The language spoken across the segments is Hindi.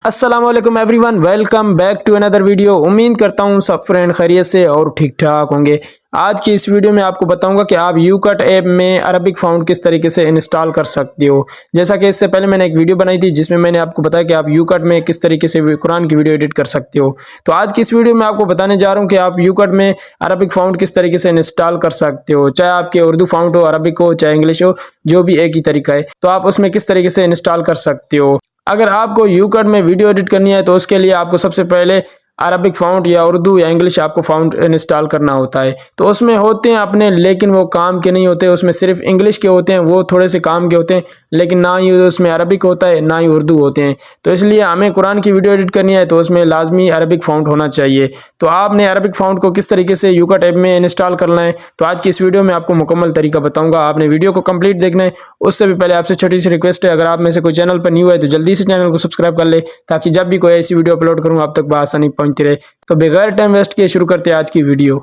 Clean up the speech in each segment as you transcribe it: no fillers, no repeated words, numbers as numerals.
अस्सलाम वालेकुम everyone, welcome back to another video. उम्मीद करता हूँ सब फ्रेंड खैरियत से और ठीक ठाक होंगे। आज की इस वीडियो में आपको बताऊंगा कि आप यूकट ऐप में अरबिक फ़ॉन्ट किस तरीके से इंस्टॉल कर सकते हो। जैसा कि इससे पहले मैंने एक वीडियो बनाई थी जिसमें मैंने आपको बताया कि आप यूकट में किस तरीके से कुरान की वीडियो एडिट कर सकते हो। तो आज की इस वीडियो में आपको बताने जा रहा हूँ कि आप यूकट में अरबिक फ़ॉन्ट किस तरीके से इंस्टॉल कर सकते हो। चाहे आपके उर्दू फ़ॉन्ट हो, अरबिक हो, चाहे इंग्लिश हो, जो भी एक ही तरीका है, तो आप उसमें किस तरीके से इंस्टॉल कर सकते हो। अगर आपको यूकट में वीडियो एडिट करनी है तो उसके लिए आपको सबसे पहले अरबिक फ़ॉन्ट या उर्दू या इंग्लिश आपको फ़ॉन्ट इंस्टॉल करना होता है। तो उसमें होते हैं अपने, लेकिन वो काम के नहीं होते। उसमें सिर्फ इंग्लिश के होते हैं, वो थोड़े से काम के होते हैं, लेकिन ना ही उसमें अरबिक होता है ना ही उर्दू होते हैं। तो इसलिए हमें कुरान की वीडियो एडिट करनी है तो उसमें लाजमी अरबिक फ़ॉन्ट होना चाहिए। तो आपने अरबिक फ़ॉन्ट को किस तरीके से यूकट ऐप में इंस्टॉल करना है, तो आज की इस वीडियो में आपको मुकम्मल तरीका बताऊंगा। आपने वीडियो को कंप्लीट देखना है। उससे भी पहले आपसे छोटी सी रिक्वेस्ट है, अगर आप में से कोई चैनल पर न्यू है तो जल्दी से चैनल को सब्सक्राइब कर ले, ताकि जब भी कोई ऐसी वीडियो अपलोड करूँ आप तक बआसानी पहुंचती रहे। तो बगैर टाइम वेस्ट किए शुरू करते हैं आज की वीडियो।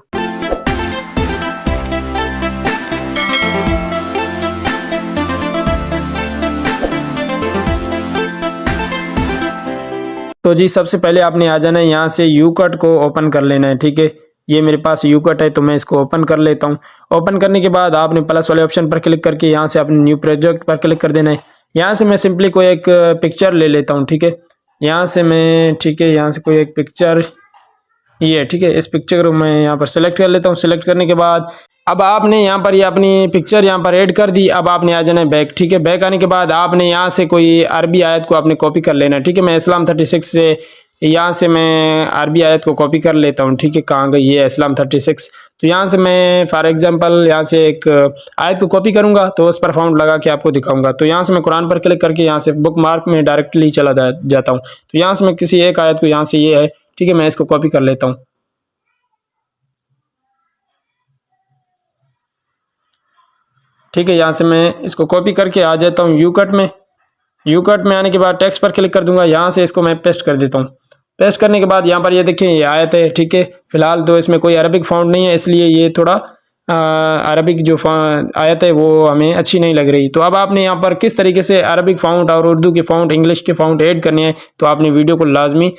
तो जी सबसे पहले आपने आ जाना है, यहाँ से यूकट को ओपन कर लेना है। ठीक है, ये मेरे पास यूकट है तो मैं इसको ओपन कर लेता हूँ। ओपन करने के बाद आपने प्लस वाले ऑप्शन पर क्लिक करके यहाँ से अपने न्यू प्रोजेक्ट पर क्लिक कर देना है। यहाँ से मैं सिंपली कोई एक पिक्चर ले लेता हूँ। ठीक है, यहाँ से मैं, ठीक है, यहाँ से कोई एक पिक्चर, ये ठीक है, इस पिक्चर को मैं यहाँ पर सेलेक्ट कर लेता हूँ। सेलेक्ट करने के बाद अब आपने यहाँ पर ये अपनी पिक्चर यहाँ पर ऐड कर दी। अब आपने आ जाना है बैक। ठीक है, बैक आने के बाद आपने यहाँ से कोई अरबी आयत को आपने कॉपी कर लेना है। ठीक है, मैं इस्लाम 36 से यहाँ से मैं अरबी आयत को कॉपी कर लेता हूँ। ठीक है, कहाँ गई ये इस्लाम 36। तो यहाँ से मैं फॉर एग्जांपल यहाँ से एक आयत को कॉपी करूँगा तो उस पर फाउंड लगा के आपको दिखाऊंगा। तो यहाँ से मैं कुरान पर क्लिक करके यहाँ से बुक मार्क में डायरेक्टली चला जाता हूँ। तो यहाँ से मैं किसी एक आयत को, यहाँ से ये है, ठीक है, मैं इसको कॉपी कर लेता हूँ। ठीक है, यहाँ से मैं इसको कॉपी करके आ जाता हूँ यूकट में। यूकट में आने के बाद टेक्स्ट पर क्लिक कर दूंगा। यहाँ से इसको मैं पेस्ट कर देता हूँ। पेस्ट करने के बाद यहाँ पर ये देखें, ये आयत है। ठीक है, फिलहाल तो इसमें कोई अरबिक फ़ॉन्ट नहीं है, इसलिए ये थोड़ा अरबिक जो आयत है वो हमें अच्छी नहीं लग रही। तो अब आपने यहाँ पर किस तरीके से अरबिक फ़ॉन्ट और उर्दू के फ़ॉन्ट, इंग्लिश के फ़ॉन्ट ऐड करने हैं, तो आपने वीडियो को लाजमी,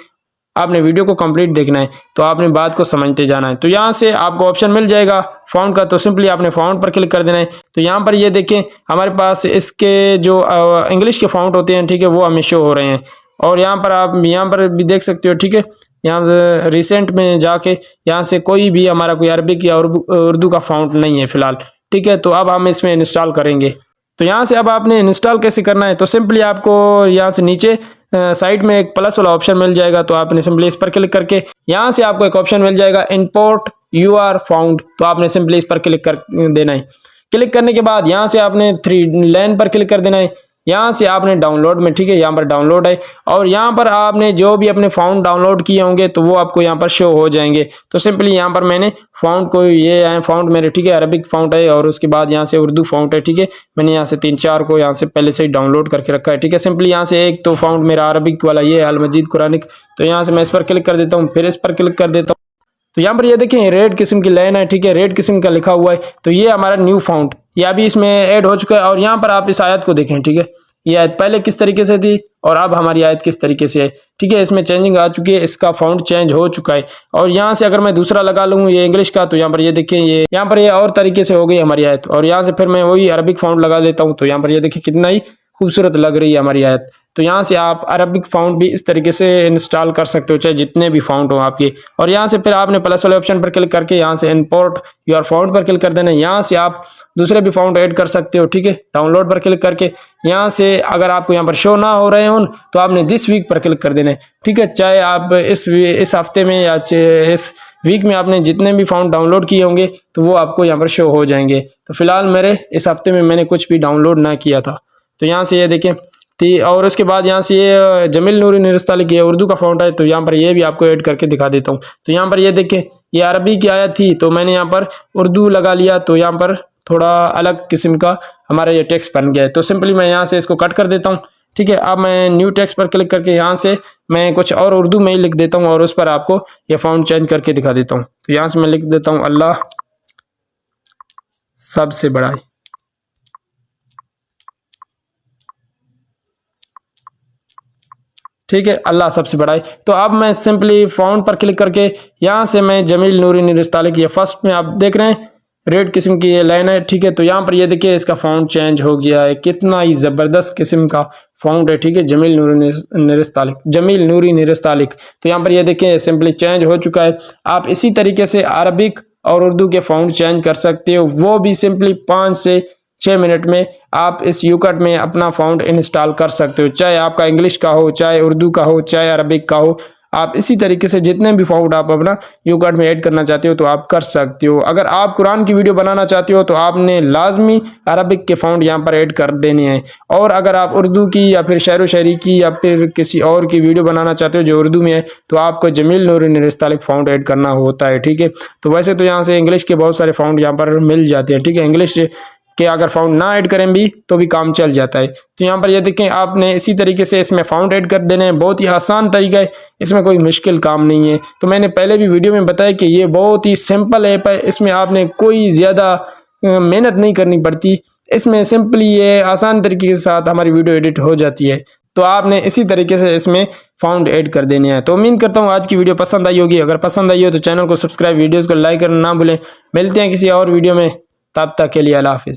आपने वीडियो को कंप्लीट देखना है। तो आपने बात को समझते जाना है। तो यहाँ से आपको ऑप्शन मिल जाएगा फ़ॉन्ट का, तो सिंपली आपने फ़ॉन्ट पर क्लिक कर देना है। तो यहाँ पर ये देखें, हमारे पास इसके जो इंग्लिश के फ़ॉन्ट होते हैं, ठीक है, वो हमें शो हो रहे हैं। और यहाँ पर आप यहाँ पर भी देख सकते हो। ठीक है, यहाँ रिसेंट में जाके यहाँ से कोई भी हमारा कोई अरबिक या उर्दू का फ़ॉन्ट नहीं है फ़िलहाल। ठीक है, तो अब हम इसमें इंस्टॉल करेंगे। तो यहाँ से अब आपने इंस्टॉल कैसे करना है, तो सिंपली आपको यहाँ से नीचे साइड में एक प्लस वाला ऑप्शन मिल जाएगा। तो आपने सिंपली इस पर क्लिक करके यहाँ से आपको एक ऑप्शन मिल जाएगा इंपोर्ट यूआर फाउंड। तो आपने सिंपली इस पर क्लिक कर देना है। क्लिक करने के बाद यहाँ से आपने 3 लाइन पर क्लिक कर देना है। यहाँ से आपने डाउनलोड में, ठीक है, यहाँ पर डाउनलोड है, और यहाँ पर आपने जो भी अपने फाउंड डाउनलोड किए होंगे तो वो आपको यहाँ पर शो हो जाएंगे। तो सिंपली यहाँ पर मैंने फाउंड को, ये है फाउंड मेरे, ठीक है, अरबिक फाउंड है, और उसके बाद यहाँ से उर्दू फाउंड है। ठीक है, मैंने यहाँ से 3-4 को यहाँ से पहले से ही डाउनलोड करके रखा है। ठीक है, सिंपली यहाँ से एक तो फाउंड मेरा अरबिक वाला ये अल मजीद कुरानिक, तो यहाँ से मैं इस पर क्लिक कर देता हूँ, फिर इस पर क्लिक कर देता हूँ। तो यहाँ पर ये देखें रेड किस्म की लाइन है। ठीक है, रेड किस्म का लिखा हुआ है, तो ये हमारा न्यू फाउंड, ये अभी इसमें ऐड हो चुका है। और यहाँ पर आप इस आयत को देखें। ठीक है, ये आयत पहले किस तरीके से थी और अब हमारी आयत किस तरीके से है। ठीक है, इसमें चेंजिंग आ चुकी है, इसका फाउंड चेंज हो चुका है। और यहाँ से अगर मैं दूसरा लगा लूँ ये इंग्लिश का, तो यहाँ पर ये देखिए, ये यहाँ पर ये और तरीके से हो गई हमारी आयत। और यहाँ से फिर मैं वही अरबिक फाउंड लगा देता हूँ, तो यहाँ पर ये देखिए कितना ही खूबसूरत लग रही है हमारी आयत। तो यहाँ से आप अरबिक फाउंड भी इस तरीके से इंस्टॉल कर सकते हो, चाहे जितने भी फाउंड हो आपके। और यहाँ से फिर आपने प्लस वाले ऑप्शन पर क्लिक करके यहाँ से इंपोर्ट योर फाउंड पर क्लिक कर देना है। यहाँ से आप दूसरे भी फाउंड ऐड कर सकते हो। ठीक है, डाउनलोड पर क्लिक करके यहाँ से अगर आपको यहाँ पर शो ना हो रहे हो तो आपने दिस वीक पर क्लिक कर देना है। ठीक है, चाहे आप इस हफ्ते में या इस वीक में आपने जितने भी फाउंड डाउनलोड किए होंगे तो वो आपको यहाँ पर शो हो जाएंगे। तो फिलहाल मेरे इस हफ्ते में मैंने कुछ भी डाउनलोड ना किया था, तो यहाँ से ये देखें थी। और उसके बाद यहाँ से ये जमील नूरी निरस्ताली की उर्दू का फ़ॉन्ट है, तो यहाँ पर ये भी आपको ऐड करके दिखा देता हूँ। तो यहाँ पर ये देखें, ये अरबी की आयत थी तो मैंने यहाँ पर उर्दू लगा लिया, तो यहाँ पर थोड़ा अलग किस्म का हमारा ये टेक्स्ट बन गया है। तो सिंपली मैं यहाँ से इसको कट कर देता हूँ। ठीक है, अब मैं न्यू टेक्स्ट पर क्लिक करके यहाँ से मैं कुछ और उर्दू में ही लिख देता हूँ और उस पर आपको ये फ़ॉन्ट चेंज करके दिखा देता हूँ। तो यहाँ से मैं लिख देता हूँ अल्लाह सबसे बड़ा है। ठीक है, अल्लाह सबसे बड़ा है। तो अब मैं सिंपली फ़ॉन्ट पर क्लिक करके यहाँ से मैं जमील नूरी निरस्तालिक, ये फर्स्ट में आप देख रहे हैं रेड किस्म की ये लाइन है, ठीक है। तो यहाँ पर ये देखिए इसका फ़ॉन्ट चेंज हो गया है, कितना ही ज़बरदस्त किस्म का फ़ॉन्ट है, ठीक है। जमील नूरी निरस्तालिक। तो यहाँ पर ये देखिए सिंपली चेंज हो चुका है। आप इसी तरीके से अरबिक और उर्दू के फ़ॉन्ट चेंज कर सकते हो, वो भी सिंपली 5 से 6 मिनट में आप इस यूकट में अपना फ़ॉन्ट इंस्टॉल कर सकते हो, चाहे आपका इंग्लिश का हो, चाहे उर्दू का हो, चाहे अरबिक का हो। आप इसी तरीके से जितने भी फ़ॉन्ट आप अपना यूकट में ऐड करना चाहते हो तो आप कर सकते हो। अगर आप कुरान की वीडियो बनाना चाहते हो तो आपने लाजमी अरबिक के फ़ॉन्ट यहाँ पर ऐड कर देने हैं, और अगर आप उर्दू की या फिर शेर व शायरी की या फिर किसी और की वीडियो बनाना चाहते हो जो उर्दू में है तो आपको जमील नूरी निरस्तालिक फ़ॉन्ट ऐड करना होता है, ठीक है। तो वैसे तो यहाँ से इंग्लिश के बहुत सारे फ़ॉन्ट यहाँ पर मिल जाते हैं, ठीक है। इंग्लिश कि अगर फ़ॉन्ट ना ऐड करें भी तो भी काम चल जाता है। तो यहाँ पर ये देखें आपने इसी तरीके से इसमें फ़ॉन्ट ऐड कर देने हैं, बहुत ही आसान तरीका है, इसमें कोई मुश्किल काम नहीं है। तो मैंने पहले भी वीडियो में बताया कि ये बहुत ही सिंपल ऐप है, इसमें आपने कोई ज़्यादा मेहनत नहीं करनी पड़ती, इसमें सिंपली ये आसान तरीके के साथ हमारी वीडियो एडिट हो जाती है। तो आपने इसी तरीके से इसमें फ़ॉन्ट ऐड कर देने हैं। तो उम्मीद करता हूँ आज की वीडियो पसंद आई होगी। अगर पसंद आई हो तो चैनल को सब्सक्राइब, वीडियोज़ को लाइक करना ना भूलें। मिलते हैं किसी और वीडियो में, तब तक के लिए अल्लाह हाफ़िज़।